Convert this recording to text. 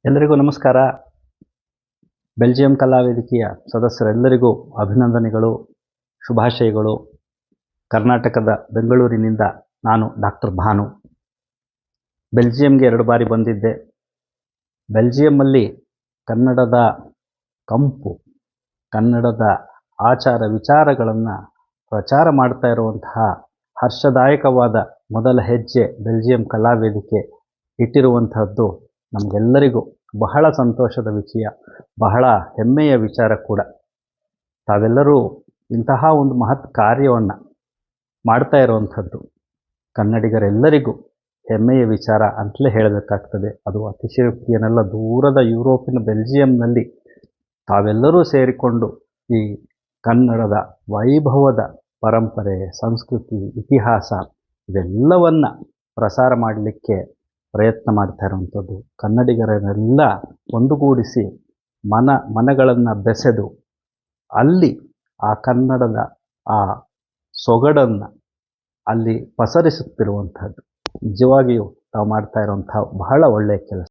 ಎಲ್ಲರಿಗೂ ನಮಸ್ಕಾರ. ಬೆಲ್ಜಿಯಂ ಕಲಾವೇದಿಕೆಯ ಸದಸ್ಯರೆಲ್ಲರಿಗೂ ಅಭಿನಂದನೆಗಳು, ಶುಭಾಶಯಗಳು. ಕರ್ನಾಟಕದ ಬೆಂಗಳೂರಿನಿಂದ ನಾನು ಡಾಕ್ಟರ್ ಭಾನು. ಬೆಲ್ಜಿಯಂಗೆ 2 ಬಾರಿ ಬಂದಿದ್ದೆ. ಬೆಲ್ಜಿಯಮ್ಮಲ್ಲಿ ಕನ್ನಡದ ಕಂಪು, ಕನ್ನಡದ ಆಚಾರ ವಿಚಾರಗಳನ್ನು ಪ್ರಚಾರ ಮಾಡ್ತಾ ಇರುವಂತಹ ಹರ್ಷದಾಯಕವಾದ ಮೊದಲ ಹೆಜ್ಜೆ ಬೆಲ್ಜಿಯಂ ಕಲಾವೇದಿಕೆ ಇಟ್ಟಿರುವಂತಹದ್ದು ನಮಗೆಲ್ಲರಿಗೂ ಬಹಳ ಸಂತೋಷದ ವಿಷಯ, ಬಹಳ ಹೆಮ್ಮೆಯ ವಿಚಾರ ಕೂಡ. ತಾವೆಲ್ಲರೂ ಇಂತಹ ಒಂದು ಮಹತ್ ಕಾರ್ಯವನ್ನು ಮಾಡ್ತಾ ಇರುವಂಥದ್ದು ಕನ್ನಡಿಗರೆಲ್ಲರಿಗೂ ಹೆಮ್ಮೆಯ ವಿಚಾರ ಅಂತಲೇ ಹೇಳಬೇಕಾಗ್ತದೆ. ಅದು ಅತಿಶಯೋಕ್ತಿಯನ್ನೆಲ್ಲ, ದೂರದ ಯುರೋಪಿನ ಬೆಲ್ಜಿಯಂನಲ್ಲಿ ತಾವೆಲ್ಲರೂ ಸೇರಿಕೊಂಡು ಈ ಕನ್ನಡದ ವೈಭವದ ಪರಂಪರೆ, ಸಂಸ್ಕೃತಿ, ಇತಿಹಾಸ ಇವೆಲ್ಲವನ್ನು ಪ್ರಸಾರ ಮಾಡಲಿಕ್ಕೆ ಪ್ರಯತ್ನ ಮಾಡ್ತಾ ಇರುವಂಥದ್ದು, ಕನ್ನಡಿಗರನ್ನೆಲ್ಲ ಒಂದುಗೂಡಿಸಿ ಮನಗಳನ್ನು ಬೆಸೆದು ಅಲ್ಲಿ ಆ ಕನ್ನಡದ ಆ ಸೊಗಡನ್ನು ಅಲ್ಲಿ ಪಸರಿಸುತ್ತಿರುವಂಥದ್ದು ನಿಜವಾಗಿಯೂ ತಾವು ಮಾಡ್ತಾ ಇರುವಂಥ ಬಹಳ ಒಳ್ಳೆಯ ಕೆಲಸ.